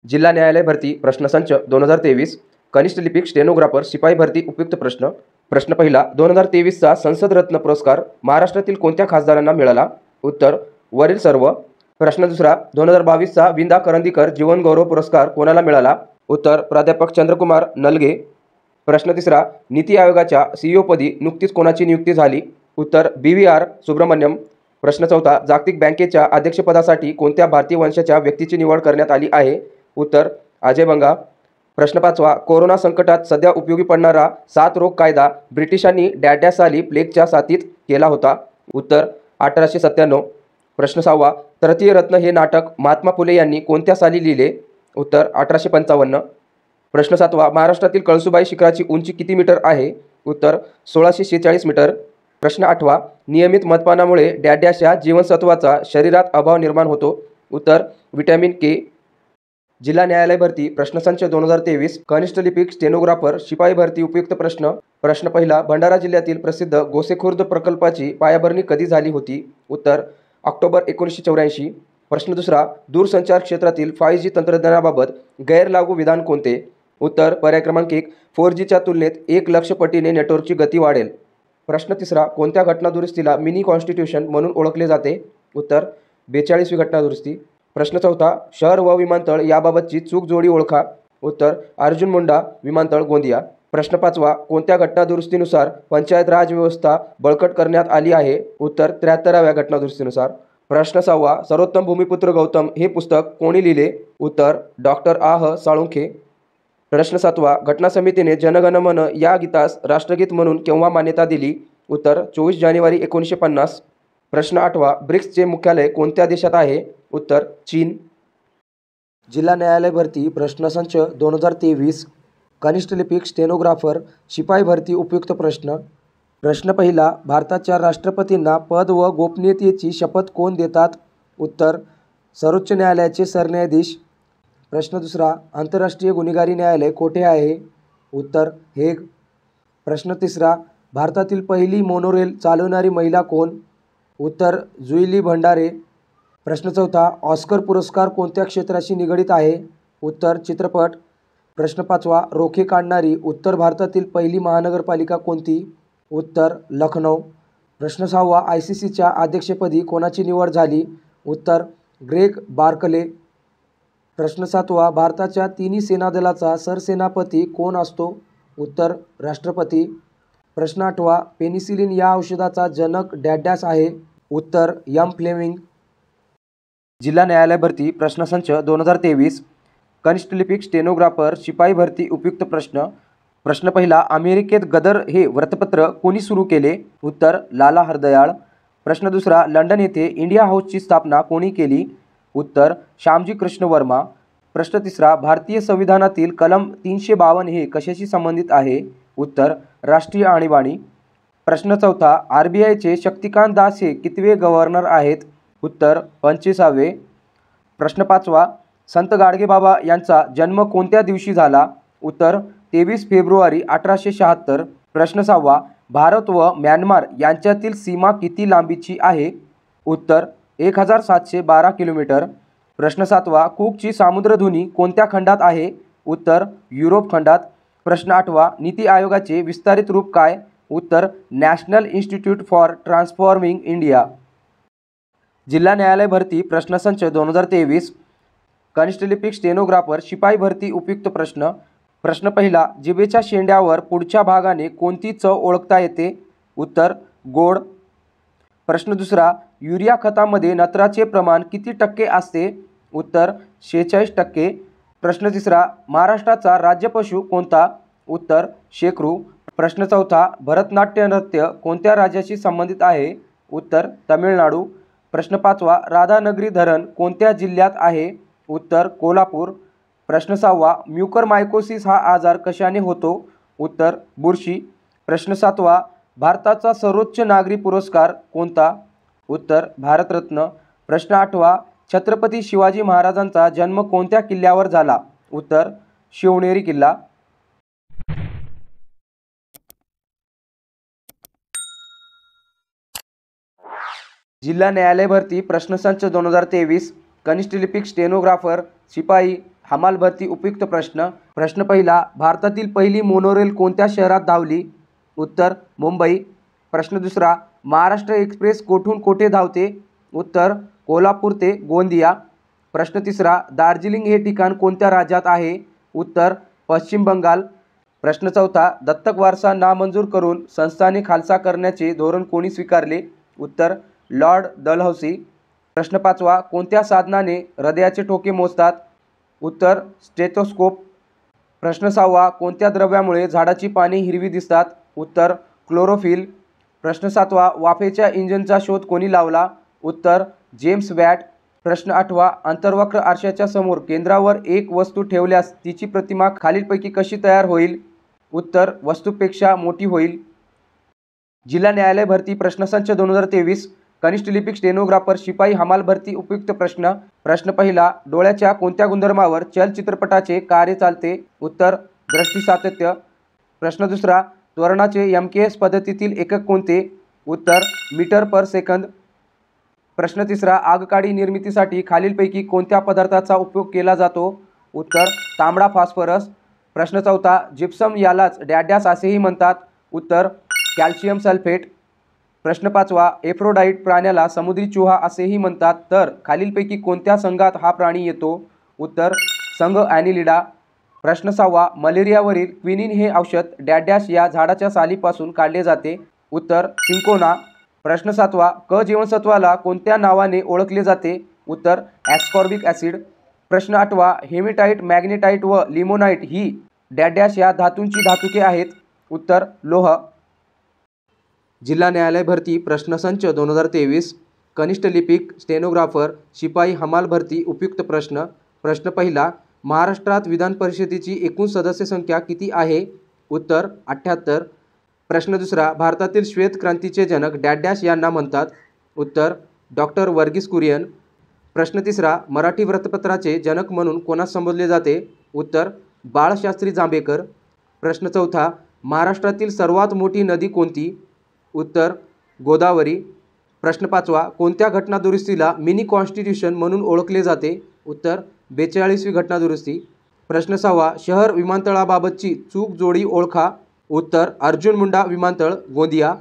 जिल्हा न्यायालय भरती प्रश्नसंच 2023 कनिष्ठ लिपिक स्टेनोग्राफर शिपाई भरती उपयुक्त प्रश्न पहिला 2023चा संसद रत्न पुरस्कार महाराष्ट्रातील कोणत्या खासदारांना मिळाला? उत्तर वरील सर्व. प्रश्न दुसरा 2022चा विंदा करंदीकर जीवन गौरव पुरस्कार कोणाला मिळाला? उत्तर प्राध्यापक चंद्रकुमार नलगे. प्रश्न तिसरा नीती आयोगाच्या CEO पदी नुकतीच कोणाची नियुक्ती झाली? उत्तर BVR सुब्रमण्यम. प्रश्न चौथा जागतिक बँकेच्या अध्यक्षपदासाठी कोणत्या भारतीय वंशाच्या व्यक्तीची निवड करण्यात आली आहे? उत्तर अजय बंगा. प्रश्न पाचवा कोरोना संकटात सध्या उपयोगी पडणारा साथरोग कायदा ब्रिटिशांनी डॅड्या साली प्लेगच्या साथीत केला होता? उत्तर 1897. प्रश्न सहावा तृतीय रत्न हे नाटक महात्मा फुले यांनी कोणत्या साली लिहिले? उत्तर 1855. प्रश्न सातवा महाराष्ट्रातील कळसुबाई शिखराची उंची किती मीटर आहे? उत्तर 1646 मीटर. प्रश्न आठवा नियमित मद्यपानामुळे डॅड्याच्या जीवनसत्वाचा शरीरात अभाव निर्माण होतो? उत्तर व्हिटॅमिन के. जिल्हा न्यायालय भरती प्रश्नसंच 2023 कनिष्ठ लिपिक स्टेनोग्राफर शिपाई भरती उपयुक्त प्रश्न पहिला भंडारा जिल्ह्यातील प्रसिद्ध गोसेखुर्द प्रकल्पाची पायाभरणी कधी झाली होती? उत्तर ऑक्टोबर 1984. प्रश्न दुसरा दूरसंचार क्षेत्रातील 5G तंत्रज्ञानाबाबत गैरलागू विधान कोणते? उत्तर पर्याय क्रमांक 1 4Gच्या तुलनेत 1,00,000 पटीने नेटवर्कची गती वाढेल. प्रश्न तिसरा कोणत्या घटनादुरुस्तीला मिनी कॉन्स्टिट्यूशन म्हणून ओळखले जाते? उत्तर 42वी घटनादुरुस्ती. प्रश्न चौथा शहर व विमानतळ याबाबतची चूक जोडी ओळखा. उत्तर अर्जुन मुंडा विमानतळ गोंदिया. प्रश्न पाचवा कोणत्या घटनादुरुस्तीनुसार पंचायत राज व्यवस्था बळकट करण्यात आली आहे? उत्तर 73व्या घटनादुरुस्तीनुसार. प्रश्न सहावा सर्वोत्तम भूमिपुत्र गौतम हे पुस्तक कोणी लिहिले? उत्तर डॉक्टर A.H. साळुंखे. प्रश्न सातवा घटना समितीने जनगण मन या गीतास राष्ट्रगीत म्हणून केव्हा मान्यता दिली? उत्तर 24 जानेवारी 1950. प्रश्न आठवा ब्रिक्सचे मुख्यालय कोणत्या देशात आहे? उत्तर चीन. जिल्हा न्यायालय भरती प्रश्नसंच 2023 कनिष्ठ लिपिक स्टेनोग्राफर शिपाई भरती उपयुक्त प्रश्न पहिला भारताच्या राष्ट्रपतींना पद व गोपनीयतेची शपथ कोण देतात? उत्तर सर्वोच्च न्यायालयाचे सरन्यायाधीश. प्रश्न दुसरा आंतरराष्ट्रीय गुन्हेगारी न्यायालय कोठे आहे? उत्तर हेग. प्रश्न तिसरा भारतातील पहिली मोनोरेल चालवणारी महिला कोण? उत्तर जुईली भंडारे. प्रश्न चौथा ऑस्कर पुरस्कार कोणत्या क्षेत्राशी निगडीत आहे? उत्तर चित्रपट. प्रश्न पाचवा रोखे काढणारी उत्तर भारतातील पहिली महानगरपालिका कोणती? उत्तर लखनौ. प्रश्न सहावा ICCच्या अध्यक्षपदी कोणाची निवड झाली? उत्तर ग्रेग बार्कले. प्रश्न सातवा भारताच्या तिन्ही सेनादलाचा सरसेनापती कोण असतो? उत्तर राष्ट्रपती. प्रश्न आठवा पेनिसिलिन या औषधाचा जनक डॅड्यास आहे? उत्तर M. फ्लेमिंग. जिल्हा न्यायालय भरती प्रश्नसंच 2023 कनिष्ठ लिपिक स्टेनोग्राफर शिपाई भरती उपयुक्त प्रश्न पहिला अमेरिकेत गदर हे वृत्तपत्र कोणी सुरू केले? उत्तर लाला हरदयाळ. प्रश्न दुसरा लंडन येथे इंडिया हाऊसची स्थापना कोणी केली? उत्तर श्यामजी कृष्ण वर्मा. प्रश्न तिसरा भारतीय संविधानातील कलम 352 हे कशाशी संबंधित आहे? उत्तर राष्ट्रीय आणीबाणी. प्रश्न चौथा RBIचे शक्तिकांत दास हे कितवे गव्हर्नर आहेत? उत्तर 25वे. प्रश्न पाचवा संत गाडगेबाबा यांचा जन्म कोणत्या दिवशी झाला? उत्तर 23 फेब्रुवारी 1876. प्रश्न सहावा भारत व म्यानमार यांच्यातील सीमा किती लांबीची आहे? उत्तर 1712 किलोमीटर. प्रश्न सातवा कूकची सामुद्रधुनी कोणत्या खंडात आहे? उत्तर युरोप खंडात. प्रश्न आठवा नीती आयोगाचे विस्तारित रूप काय? उत्तर national institute for transforming India. जिल्हा न्यायालय भरती प्रश्नसंच 2023 कनिष्ठ लिपिक स्टेनोग्राफर शिपाई भरती उपयुक्त प्रश्न पहिला जिभेच्या शेंड्यावर पुढच्या भागाने कोणती चव ओळखता येते? उत्तर गोड. प्रश्न दुसरा युरिया खतामध्ये नत्राचे प्रमाण किती टक्के असते? उत्तर 46%. प्रश्न तिसरा महाराष्ट्राचा राज्यपशु कोणता? उत्तर शेकरू. प्रश्न चौथा भरतनाट्य नृत्य कोणत्या राज्याशी संबंधित आहे? उत्तर तामिळनाडू. प्रश्न पाचवा राधानगरी धरण कोणत्या जिल्ह्यात आहे? उत्तर कोल्हापूर. प्रश्न सहावा म्युकरमायकोसिस हा आजार कशाने होतो? उत्तर बुरशी. प्रश्न सातवा भारताचा सर्वोच्च नागरी पुरस्कार कोणता? उत्तर भारतरत्न. प्रश्न आठवा छत्रपती शिवाजी महाराजांचा जन्म कोणत्या किल्ल्यावर झाला? उत्तर शिवनेरी किल्ला. जिल्हा न्यायालय भरती प्रश्नसंच 2023 कनिष्ठ लिपिक स्टेनोग्राफर शिपाई हमाल भरती उपयुक्त प्रश्न. प्रश्न पहिला, भारतातील पहिली मोनोरेल कोणत्या शहरात धावली? उत्तर मुंबई. प्रश्न दुसरा, महाराष्ट्र एक्सप्रेस कोठून कोठे धावते? उत्तर कोल्हापूर ते गोंदिया. प्रश्न तिसरा, दार्जिलिंग हे ठिकाण कोणत्या राज्यात आहे? उत्तर पश्चिम बंगाल. प्रश्न चौथा, दत्तक वारसा नामंजूर करून संस्थाने खालसा करण्याचे धोरण कोणी स्वीकारले? उत्तर लॉर्ड डलहौसी. प्रश्न पाचवा, कोणत्या साधनाने हृदयाचे ठोके मोजतात? उत्तर स्टेथोस्कोप. प्रश्न सहावा, कोणत्या द्रव्यामुळे झाडाची पाने हिरवी दिसतात? उत्तर क्लोरोफिल. प्रश्न सातवा, वाफेच्या इंजिनचा शोध कोणी लावला? उत्तर जेम्स वॅट. प्रश्न आठवा, अंतर्वक्र आरशाच्या समोर केंद्रावर एक वस्तू ठेवल्यास तिची प्रतिमा खालीलपैकी कशी तयार होईल? उत्तर वस्तूपेक्षा मोठी होईल. जिल्हा न्यायालय भरती प्रश्नसंच 2023 कनिष्ठ लिपिक स्टेनोग्राफर शिपाई हमाल भरती उपयुक्त प्रश्न. प्रश्न पहिला, डोळ्याच्या कोणत्या गुणधर्मावर चलचित्रपटाचे कार्य चालते? उत्तर दृष्टी सातत्य. प्रश्न दुसरा, त्वरणाचे MKS पद्धतीतील एकक कोणते? उत्तर मीटर पर सेकंद. प्रश्न तिसरा, आगकाडी निर्मितीसाठी खालीलपैकी कोणत्या पदार्थाचा उपयोग केला जातो? उत्तर तांबडा फॉस्फरस. प्रश्न चौथा, जिप्सम यालाच डॅड्यास असेही म्हणतात? उत्तर कॅल्शियम सल्फेट. प्रश्न पाचवा, एफ्रोडाईट प्राण्याला समुद्री चुहा असेही म्हणतात, तर खालीलपैकी कोणत्या संघात हा प्राणी येतो? उत्तर संघ ॲनिलिडा. प्रश्न सहावा, मलेरियावरील क्विनिन हे औषध डॅड्याश या झाडाच्या सालीपासून काढले जाते? उत्तर सिंकोना. प्रश्न सातवा, क जीवनसत्वाला कोणत्या नावाने ओळखले जाते? उत्तर ॲस्कॉर्बिक ॲसिड. प्रश्न आठवा, हेमेटाईट, मॅग्नेटाईट व लिमोनाईट ही डॅड्याश या धातूंची धातुके आहेत? उत्तर लोह. जिल्हा न्यायालय भरती प्रश्नसंच 2023 कनिष्ठ लिपिक स्टेनोग्राफर शिपाई हमाल भरती उपयुक्त प्रश्न. प्रश्न पहिला, महाराष्ट्रात विधान परिषदेची एकूण सदस्य संख्या किती आहे? उत्तर 78. प्रश्न दुसरा, भारतातील श्वेत क्रांतीचे जनक डॅड्याश यांना म्हणतात? उत्तर डॉक्टर वर्गीस कुरियन. प्रश्न तिसरा, मराठी वृत्तपत्राचे जनक म्हणून कोणास संबोधले जाते? उत्तर बाळशास्त्री जांभेकर. प्रश्न चौथा, महाराष्ट्रातील सर्वात मोठी नदी कोणती? उत्तर गोदावरी. प्रश्न पाचवा, कोणत्या घटनादुरुस्तीला मिनी कॉन्स्टिट्यूशन म्हणून ओळखले जाते? उत्तर 42वी घटनादुरुस्ती. प्रश्न सहावा, शहर विमानतळाबाबतची चूक जोडी ओळखा. उत्तर अर्जुन मुंडा विमानतळ गोंदिया.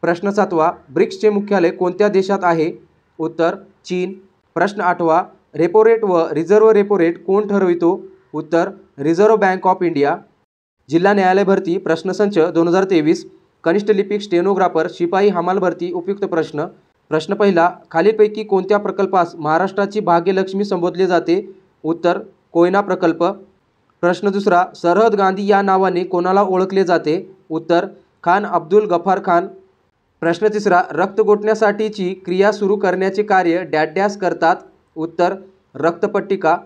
प्रश्न सातवा, ब्रिक्सचे मुख्यालय कोणत्या देशात आहे? उत्तर चीन. प्रश्न आठवा, रेपो रेट व रिझर्व्ह रेपो रेट कोण ठरवितो? उत्तर रिझर्व्ह बँक ऑफ इंडिया. जिल्हा न्यायालय भरती प्रश्नसंच 2023 कनिष्ठ लिपिक स्टेनोग्राफर शिपाई हमाल भरती उपयुक्त प्रश्न. प्रश्न पहिला, खालीलपैकी कोणत्या प्रकल्पास महाराष्ट्राची भाग्यलक्ष्मी संबोधले जाते? उत्तर कोयना प्रकल्प. प्रश्न दुसरा, सरहद गांधी या नावाने कोणाला ओळखले जाते? उत्तर खान अब्दुल गफार खान. प्रश्न तिसरा, रक्त गोठण्यासाठीची क्रिया सुरू करण्याचे कार्य डॅड्यास करतात? उत्तर रक्तपट्टिका.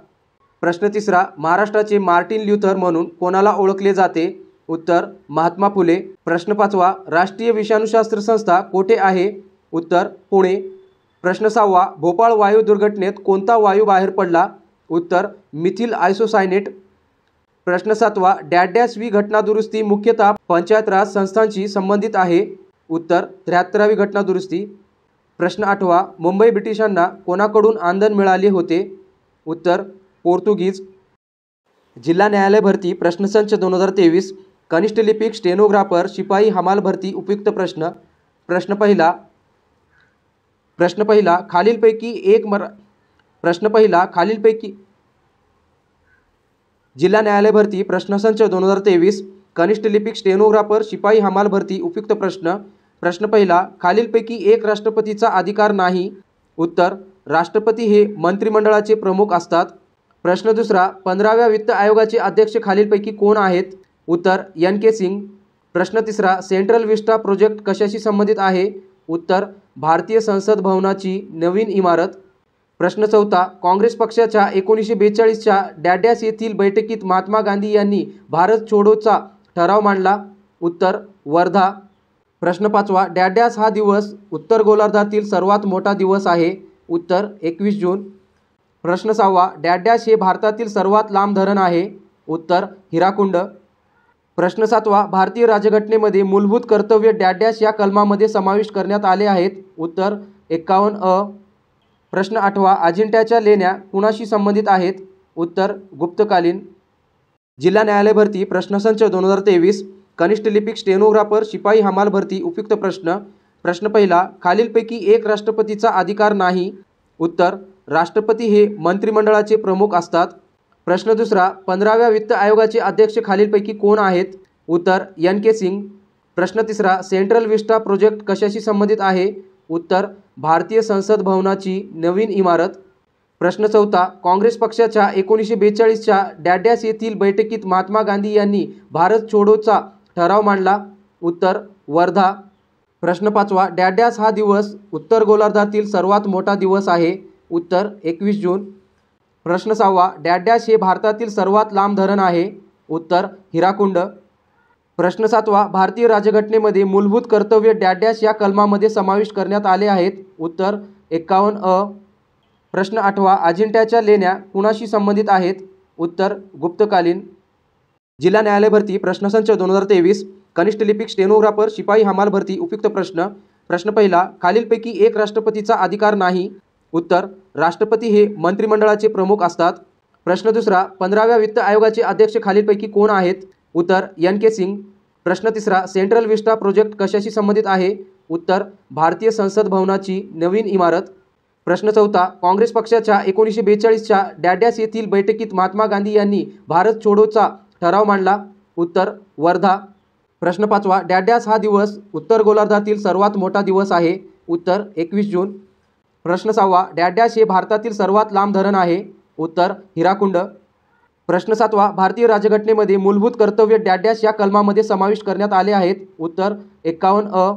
प्रश्न तिसरा, महाराष्ट्राचे मार्टिन ल्युथर म्हणून कोणाला ओळखले जाते? उत्तर महात्मा फुले. प्रश्न पाचवा, राष्ट्रीय विषाणूशास्त्र संस्था कोठे आहे? उत्तर पुणे. प्रश्न सहावा, भोपाळ वायू दुर्घटनेत कोणता वायू बाहेर पडला? उत्तर मिथिल आयसोसायनेट. प्रश्न सातवा, डॅड्याश वी घटनादुरुस्ती मुख्यतः पंचायत राज संस्थांशी संबंधित आहे? उत्तर 73वी घटनादुरुस्ती. प्रश्न आठवा, मुंबई ब्रिटिशांना कोणाकडून आंदण मिळाले होते? उत्तर पोर्तुगीज. जिल्हा न्यायालय भरती प्रश्नसंच 2023 कनिष्ठ लिपिक स्टेनोग्राफर शिपाई हमाल भरती उपयुक्त प्रश्न. प्रश्न पहिला, खालीलपैकी जिल्हा न्यायालय भरती प्रश्नसंच 2023 कनिष्ठ लिपिक स्टेनोग्राफर शिपाई हमाल भरती उपयुक्त प्रश्न. प्रश्न पहिला, खालीलपैकी एक राष्ट्रपतीचा अधिकार नाही? उत्तर राष्ट्रपती हे मंत्रिमंडळाचे प्रमुख असतात. प्रश्न दुसरा, 15व्या वित्त आयोगाचे अध्यक्ष खालीलपैकी कोण आहेत? उत्तर NK सिंग. प्रश्न तिसरा, सेंट्रल विस्टा प्रोजेक्ट कशाशी संबंधित आहे? उत्तर भारतीय संसद भवनाची नवीन इमारत. प्रश्न चौथा, काँग्रेस पक्षाच्या 1942च्या डॅड्यास येथील बैठकीत महात्मा गांधी यांनी भारत छोडोचा ठराव मांडला? उत्तर वर्धा. प्रश्न पाचवा, डॅड्यास हा दिवस उत्तर गोलार्धातील सर्वात मोठा दिवस आहे? उत्तर 21 जून. प्रश्न सहावा, डॅड्याश हे भारतातील सर्वात लांब धरण आहे? उत्तर हिराकुंड. प्रश्न सातवा, भारतीय राज्यघटनेमध्ये मूलभूत कर्तव्य डॅड्याश या कलमामध्ये समाविष्ट करण्यात आले आहेत? उत्तर 51 अ. प्रश्न आठवा, अजिंठ्याच्या लेण्या कुणाशी संबंधित आहेत? उत्तर गुप्तकालीन. जिल्हा न्यायालय भरती प्रश्नसंच 2023 कनिष्ठ लिपिक स्टेनोग्राफर शिपाई हमाल भरती उपयुक्त प्रश्न. प्रश्न पहिला, खालीलपैकी एक राष्ट्रपतीचा अधिकार नाही. उत्तर राष्ट्रपती हे मंत्रिमंडळाचे प्रमुख असतात. प्रश्न दुसरा, 15व्या वित्त आयोगाचे अध्यक्ष खालीलपैकी कोण आहेत. उत्तर NK सिंग. प्रश्न तिसरा, सेंट्रल विस्टा प्रोजेक्ट कशाशी संबंधित आहे. उत्तर भारतीय संसद भवनाची नवीन इमारत. प्रश्न चौथा, काँग्रेस पक्षाच्या 1942च्या डॅड्यास येथील बैठकीत महात्मा गांधी यांनी भारत छोडोचा ठराव मांडला. उत्तर वर्धा. प्रश्न पाचवा, डॅड्यास हा दिवस उत्तर गोलार्धातील सर्वात मोठा दिवस आहे. उत्तर 21 जून. प्रश्न सहावा, डॅड्यास हे भारतातील सर्वात लांब धरण आहे. उत्तर हिराकुंड. प्रश्न सातवा, भारतीय राज्यघटनेमध्ये मूलभूत कर्तव्य डॅड्यास या कलमामध्ये समाविष्ट करण्यात आले आहेत. उत्तर 51 अ. प्रश्न आठवा, अजिंठ्याच्या लेण्या कुणाशी संबंधित आहेत. उत्तर गुप्तकालीन. जिल्हा न्यायालय भरती प्रश्नसंच 2023 कनिष्ठ लिपिक स्टेनोग्राफर शिपाई हमाल भरती उपयुक्त प्रश्न. प्रश्न पहिला, खालीलपैकी एक राष्ट्रपतीचा अधिकार नाही. उत्तर राष्ट्रपती हे मंत्रिमंडळाचे प्रमुख असतात. प्रश्न दुसरा, 15व्या वित्त आयोगाचे अध्यक्ष खालीलपैकी कोण आहेत. उत्तर NK सिंग. प्रश्न तिसरा, सेंट्रल विस्टा प्रोजेक्ट कशाशी संबंधित आहे. उत्तर भारतीय संसद भवनाची नवीन इमारत. प्रश्न चौथा, काँग्रेस पक्षाच्या 1942च्या डॅड्यास येथील बैठकीत महात्मा गांधी यांनी भारत छोडोचा ठराव मांडला. उत्तर वर्धा. प्रश्न पाचवा, डॅड्यास हा दिवस उत्तर गोलार्धातील सर्वात मोठा दिवस आहे. उत्तर 21 जून. प्रश्न सहावा, डॅड्यास हे भारतातील सर्वात लांब धरण आहे. उत्तर हिराकुंड. प्रश्न सातवा, भारतीय राज्यघटनेमध्ये मूलभूत कर्तव्य डॅड्यास या कलमामध्ये समाविष्ट करण्यात आले आहेत. उत्तर 51 अ.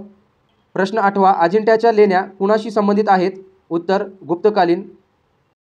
प्रश्न आठवा, अजिंठ्याच्या लेण्या कुणाशी संबंधित आहेत. उत्तर गुप्तकालीन.